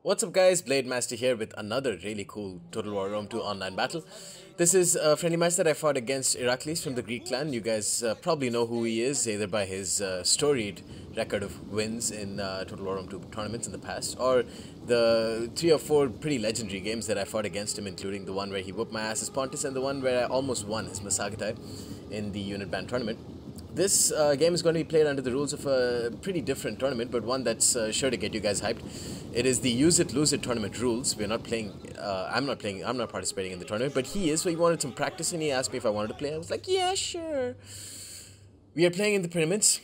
What's up guys, Blade Master here with another really cool Total War Rome 2 online battle. This is a friendly match that I fought against Iraklis from the Greek clan. You guys probably know who he is, either by his storied record of wins in Total War Rome 2 tournaments in the past, or the 3 or 4 pretty legendary games that I fought against him, including the one where he whooped my ass as Pontus and the one where I almost won his Masagatai in the unit band tournament. This game is going to be played under the rules of a pretty different tournament, but one that's sure to get you guys hyped. It is the use it, lose it tournament rules. We're not playing, I'm not participating in the tournament, but he is, so he wanted some practice and he asked me if I wanted to play. I was like, yeah, sure. We are playing in the pyramids.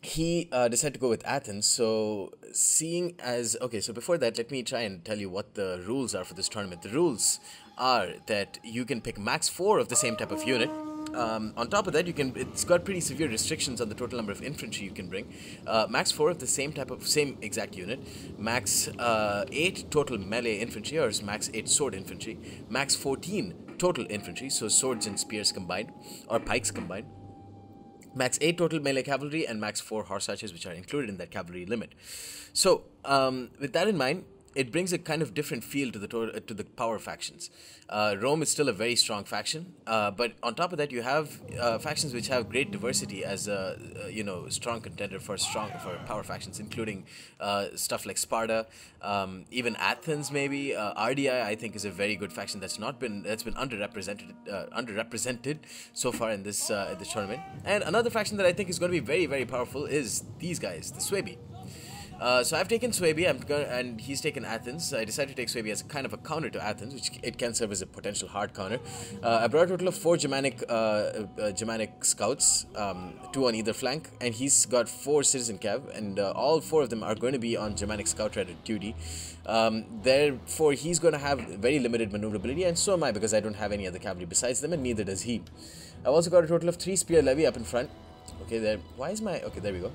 He decided to go with Athens, so seeing as... Okay, so before that, let me try and tell you what the rules are for this tournament. The rules are that you can pick max 4 of the same type of unit. On top of that, it's got pretty severe restrictions on the total number of infantry you can bring. Max 4 of the same exact unit. Max 8 total melee infantry, or max 8 sword infantry. Max 14 total infantry, so swords and spears combined, or pikes combined. Max 8 total melee cavalry, and max 4 horse archers, which are included in that cavalry limit. So, with that in mind, it brings a kind of different feel to the power factions. Rome is still a very strong faction, but on top of that, you have factions which have great diversity as a strong contender for power factions, including stuff like Sparta, even Athens maybe. RDI I think is a very good faction that's been underrepresented so far in this tournament. And another faction that I think is going to be very, very powerful is these guys, the Suebi. So I've taken Suebi, and he's taken Athens. I decided to take Suebi as kind of a counter to Athens, which it can serve as a potential hard counter. I brought a total of 4 Germanic scouts, 2 on either flank, and he's got 4 citizen cav, and all 4 of them are going to be on Germanic scout rider duty. Therefore, he's going to have very limited maneuverability, and so am I, because I don't have any other cavalry besides them, and neither does he. I've also got a total of 3 spear levy up in front. Okay, there we go.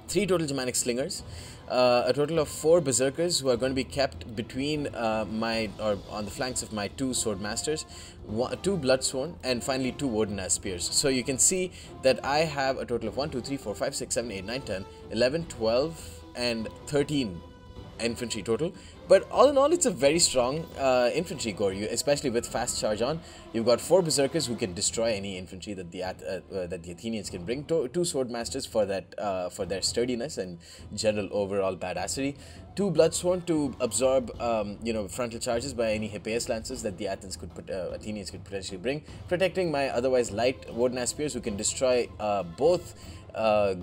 3 total Germanic slingers, a total of 4 berserkers who are going to be kept between on the flanks of my 2 sword masters, 2 bloodsworn, and finally 2 wooden as spears. So you can see that I have a total of 1, 2, 3, 4, 5, 6, 7, 8, 9, 10, 11, 12, and 13 infantry total. But all in all, it's a very strong infantry corps, especially with fast charge on. You've got 4 berserkers who can destroy any infantry that the Athenians can bring. 2 sword masters for their sturdiness and general overall badassery. 2 bloodsworn to absorb frontal charges by any Hippeus lances that the Athenians could potentially bring, protecting my otherwise light wooden spears who can destroy both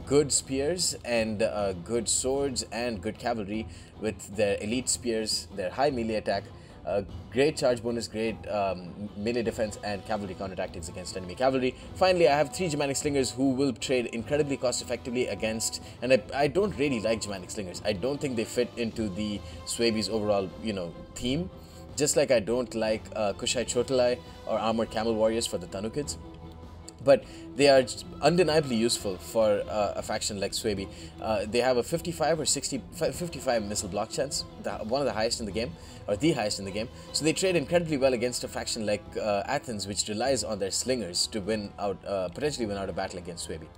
good spears and good swords and good cavalry with their elite spears, their high melee attack, great charge bonus, great melee defense, and cavalry counter tactics against enemy cavalry. Finally, I have 3 Germanic slingers who will trade incredibly cost effectively against, and I don't really like Germanic slingers. I don't think they fit into the Suebi's overall theme, just like I don't like Kushite Chotalai or armored camel warriors for the Tanukids. But they are undeniably useful for a faction like Suebi. They have a 55 missile block chance, one of the highest in the game, or the highest in the game. So they trade incredibly well against a faction like Athens, which relies on their slingers to potentially win out a battle against Suebi.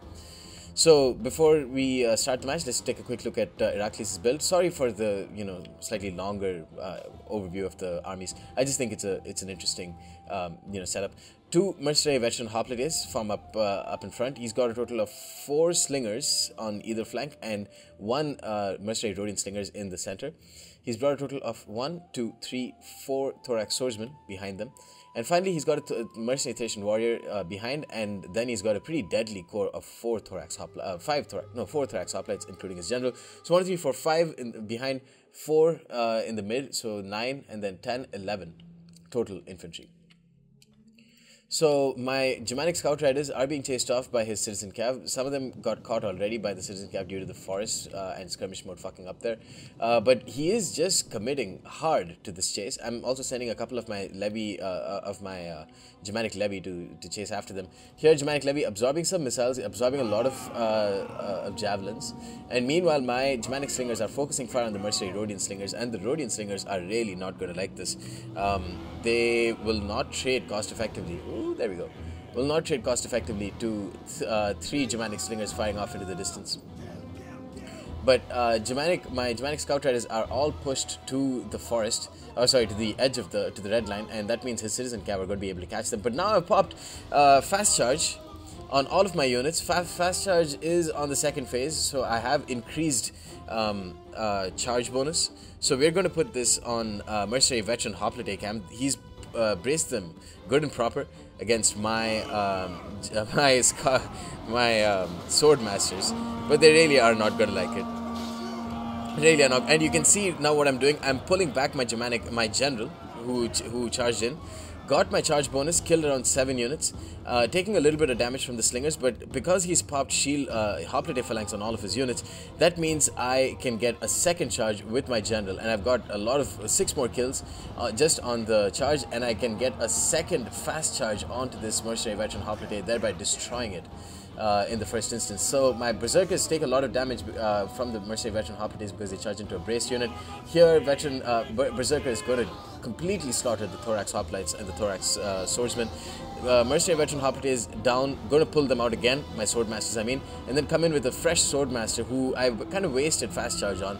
So before we start the match, let's take a quick look at Iraklis' build. Sorry for the slightly longer overview of the armies. I just think it's an interesting setup. 2 mercenary veteran hoplites form up in front. He's got a total of 4 slingers on either flank and 1 mercenary Rhodian slingers in the center. He's brought a total of 1, 2, 3, 4 thorax swordsmen behind them. And finally, he's got a mercenary Thracian warrior behind, and then he's got a pretty deadly core of 4 thorax hoplites, including his general. So 1, 2, 3, 4, 5 behind, 4 in the mid, so 9, and then 10, 11 total infantry. So my Germanic scout riders are being chased off by his citizen cav. Some of them got caught already by the citizen cav due to the forest and skirmish mode fucking up there. But he is just committing hard to this chase. I'm also sending a couple of my Germanic levy to chase after them. Here, Germanic levy absorbing some missiles, absorbing a lot of javelins. And meanwhile, my Germanic slingers are focusing fire on the mercenary Rhodian slingers, and the Rhodian slingers are really not going to like this. They will not trade cost effectively. Ooh, there we go. Will not trade cost effectively to 3 Germanic slingers firing off into the distance. But my Germanic Scout Riders are all pushed to the forest. Oh, sorry, to the edge of the red line, and that means his Citizen Cav are going to be able to catch them. But now I've popped Fast Charge on all of my units. Fast Charge is on the second phase, so I have increased charge bonus. So we're going to put this on Mercenary Veteran Hoplite Cam. He's braced them good and proper against my Sword Masters, but they really are not going to like it. Really are not. And you can see now what I'm doing. I'm pulling back my general who charged in. Got my charge bonus, killed around 7 units, taking a little bit of damage from the Slingers, but because he's popped shield, Hoplite Phalanx on all of his units, that means I can get a second charge with my general, and I've got a lot of 6 more kills just on the charge, and I can get a second fast charge onto this Mercenary Veteran Hoplite, thereby destroying it in the first instance. So my Berserkers take a lot of damage from the Mercenary Veteran Hoplites because they charge into a braced unit. Here, Veteran Berserker is going to completely slaughter the Thorax Hoplites and the Thorax Swordsmen. Mercenary Veteran Hoplites down, going to pull them out again, my Swordmasters I mean, and then come in with a fresh Swordmaster who I kind of wasted fast charge on.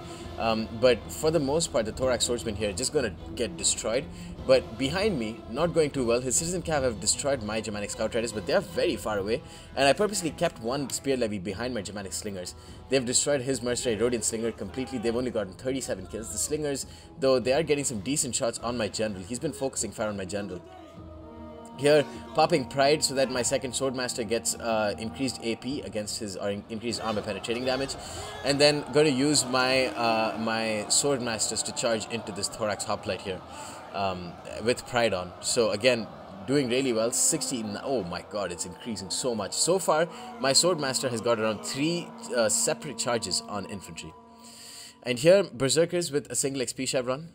But for the most part, the Thorax Swordsman here just going to get destroyed. But behind me, not going too well, his Citizen Cav have destroyed my Germanic Scout Riders, but they are very far away, and I purposely kept one Spear Levy behind my Germanic Slingers. They've destroyed his Mercenary Rhodian Slinger completely. They've only gotten 37 kills. The Slingers, though, they are getting some decent shots on my General. He's been focusing fire on my General. Here, popping Pride so that my second Swordmaster gets increased AP against his, or increased armor penetrating damage, and then going to use my my Swordmasters to charge into this Thorax Hoplite here with Pride on. So again, doing really well. 16. Oh my god, it's increasing so much. So far, my Swordmaster has got around 3 separate charges on infantry. And here, Berserkers with a single XP chevron,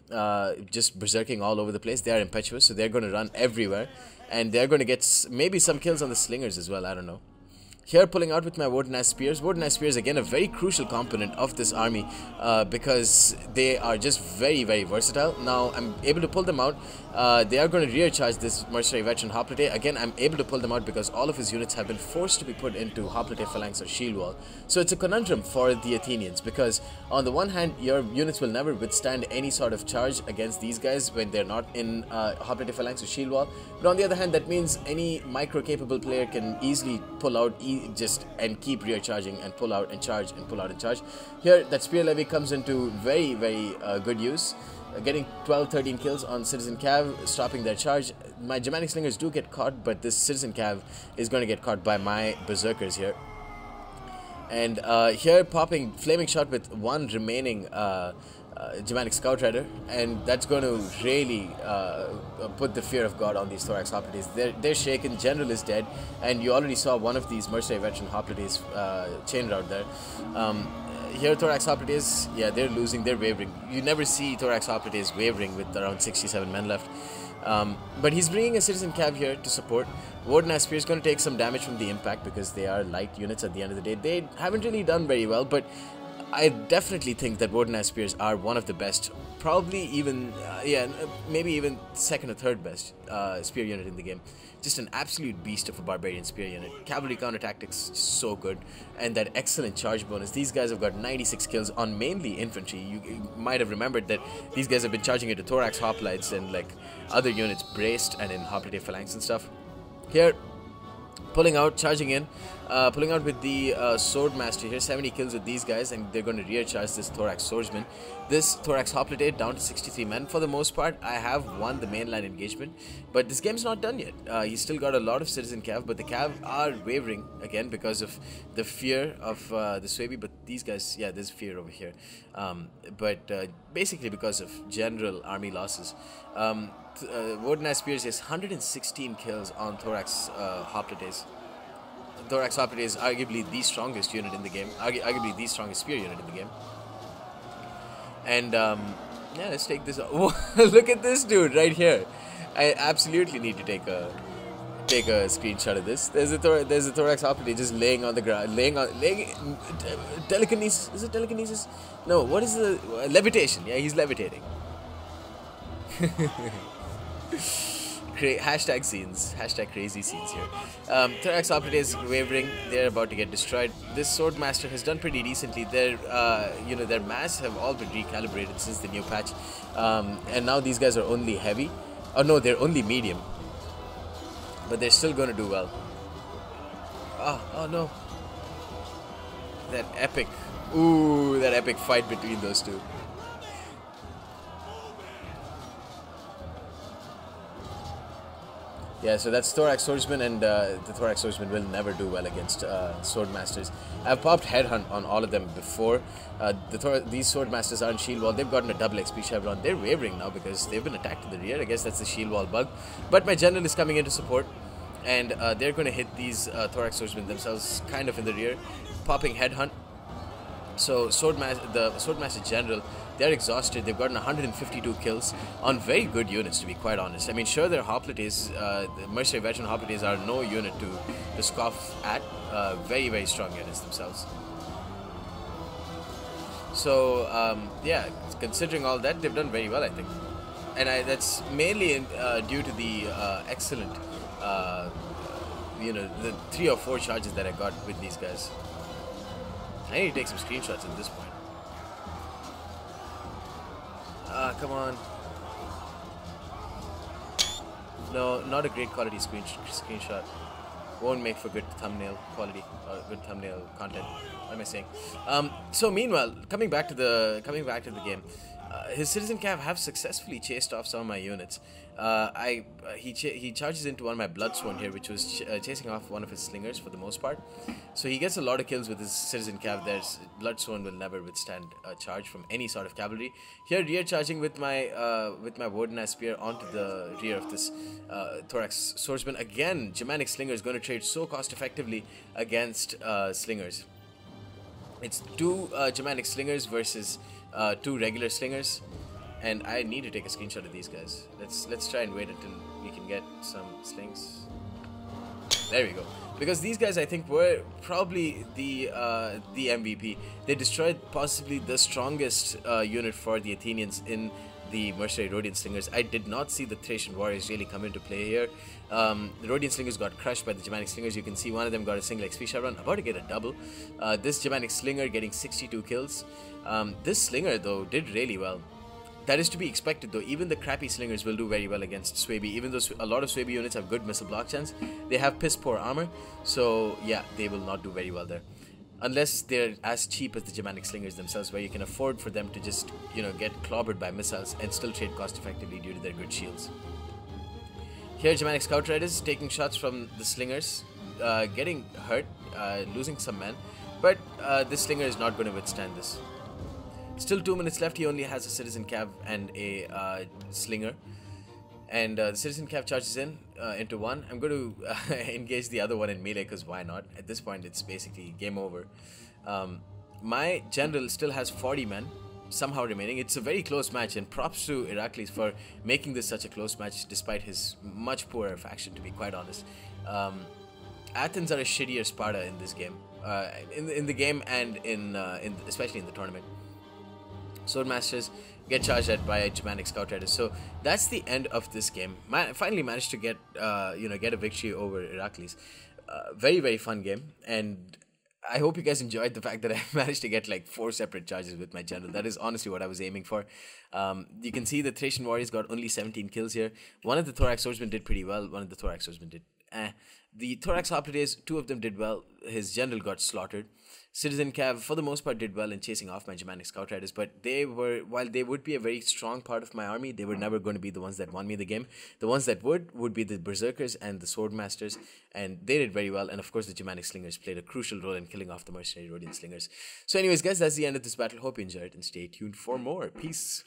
just berserking all over the place. They are impetuous, so they're going to run everywhere. And they're going to get maybe some kills on the Slingers as well, I don't know. Here, pulling out with my Wodenaz Spears. Wodenaz Spears, again, a very crucial component of this army because they are just very, very versatile. Now, I'm able to pull them out. They are going to rear charge this Mercenary Veteran Hoplite. Again, I'm able to pull them out because all of his units have been forced to be put into Hoplite Phalanx or Shield Wall. So it's a conundrum for the Athenians because on the one hand, your units will never withstand any sort of charge against these guys when they're not in Hoplite Phalanx or Shield Wall. But on the other hand, that means any micro-capable player can easily pull out and keep rear charging and pull out and charge and pull out and charge. Here, that Spear Levy comes into very, very good use. Getting 12-13 kills on Citizen Cav, stopping their charge. My Germanic Slingers do get caught, but this Citizen Cav is going to get caught by my Berserkers here. And here, popping Flaming Shot with one remaining Germanic Scout Rider, and that's going to really put the fear of God on these Thorax Hoplites. They're shaken, General is dead, and you already saw one of these Mercenary Veteran Hoplites chained out there. Here, Thorax Hoplites, yeah, they're losing, they're wavering. You never see Thorax Hoplites wavering with around 67 men left. But he's bringing a Citizen Cav here to support. Wodenaz Spear is going to take some damage from the impact because they are light units at the end of the day. They haven't really done very well, but I definitely think that Wodenaz Spears are one of the best, probably even, maybe even second or third best spear unit in the game. Just an absolute beast of a barbarian spear unit. Cavalry counter tactics, so good, and that excellent charge bonus. These guys have got 96 kills on mainly infantry. You might have remembered that these guys have been charging into Thorax Hoplites and like other units braced and in Hoplite Phalanx and stuff. Here, pulling out, charging in, pulling out with the Swordmaster here, 70 kills with these guys, and they're going to rear charge this Thorax Swordsman. This Thorax Hoplite down to 63 men. For the most part, I have won the mainline engagement, but this game's not done yet. He's still got a lot of Citizen Cav, but the Cav are wavering again because of the fear of the Suebi, but these guys, yeah, there's fear over here. Basically because of general army losses. Wodenaz Spears has 116 kills on Thorax Hoplites. Thorax Hoplite is arguably the strongest unit in the game, arguably the strongest spear unit in the game. And yeah, let's take this. Look at this dude right here. I absolutely need to take a screenshot of this. There's a Thorax Hoplite just laying on the ground, telekinesis. Is it telekinesis? No. What is the levitation? Yeah, he's levitating. Hashtag scenes. Hashtag crazy scenes here. Thorax Hoplites wavering. They're about to get destroyed. This Swordmaster has done pretty decently. Their mass have all been recalibrated since the new patch, and now these guys are only heavy. Oh no, they're only medium, but they're still going to do well. Oh no. That epic fight between those two. Yeah, so that's Thorax Swordsman, and the Thorax Swordsman will never do well against Swordmasters. I've popped Headhunt on all of them before. These Swordmasters aren't shield wall. They've gotten a double XP chevron. They're wavering now because they've been attacked to the rear. I guess that's the shield wall bug. But my general is coming into support, and they're going to hit these Thorax Swordsmen themselves kind of in the rear, popping Headhunt. So the Swordmaster General, they're exhausted. They've gotten 152 kills on very good units, to be quite honest. I mean, sure, their Hoplites, the Mercenary Veteran Hoplites are no unit to scoff at. Very, very strong units themselves. So, yeah, considering all that, they've done very well, I think. And that's mainly due to the excellent, the 3 or 4 charges that I got with these guys. I need to take some screenshots at this point. Come on. No, not a great quality screenshot. Won't make for good thumbnail quality or good thumbnail content. What am I saying? So meanwhile, coming back to the game, his Citizen Cav have successfully chased off some of my units. He charges into one of my Bloodsworn here, which was chasing off one of his Slingers for the most part. So he gets a lot of kills with his Citizen Cav. There's Bloodsworn will never withstand a charge from any sort of cavalry. Here, rear charging with my Warden Spear onto the rear of this Thorax Swordsman. Again, Germanic Slinger is going to trade so cost effectively against Slingers. It's 2 Germanic Slingers versus 2 regular Slingers, and I need to take a screenshot of these guys. Let's try and wait until we can get some slings. There we go. Because these guys, I think, were probably the MVP. They destroyed possibly the strongest unit for the Athenians in the Mercenary Rhodian Slingers. I did not see the Thracian Warriors really come into play here. The Rhodian Slingers got crushed by the Germanic Slingers. You can see one of them got a single XP chevron, about to get a double. This Germanic Slinger getting 62 kills. This Slinger, though, did really well. That is to be expected, though. Even the crappy Slingers will do very well against Suebi. Even though a lot of Suebi units have good missile block chance, they have piss poor armor. So, yeah, they will not do very well there. Unless they're as cheap as the Germanic Slingers themselves, where you can afford for them to just, get clobbered by missiles and still trade cost effectively due to their good shields. Here, Germanic Scout Riders taking shots from the Slingers, getting hurt, losing some men. But this Slinger is not going to withstand this. Still 2 minutes left. He only has a Citizen Cav and a Slinger. And the Citizen Cav charges into one. I'm going to engage the other one in melee because why not? At this point, it's basically game over. My general still has 40 men somehow remaining. It's a very close match, and props to Iraklis for making this such a close match despite his much poorer faction, to be quite honest. Athens are a shittier Sparta in this game. In the game and especially in the tournament. Swordmasters get charged at by Germanic Scout Riders. So that's the end of this game. Finally managed to get get a victory over Iraklis. Very, very fun game, and I hope you guys enjoyed the fact that I managed to get like 4 separate charges with my general. That is honestly what I was aiming for. You can see the Thracian Warriors got only 17 kills here. One of the Thorax Swordsmen did pretty well. One of the Thorax Swordsmen did The Thorax Hoplites, 2 of them did well. His general got slaughtered. Citizen Cav, for the most part, did well in chasing off my Germanic Scout Riders, but while they would be a very strong part of my army, they were never going to be the ones that won me the game. The ones that would be the Berserkers and the Swordmasters, and they did very well, and of course the Germanic Slingers played a crucial role in killing off the Mercenary Rhodian Slingers. So anyways, guys, that's the end of this battle. Hope you enjoyed, and stay tuned for more. Peace.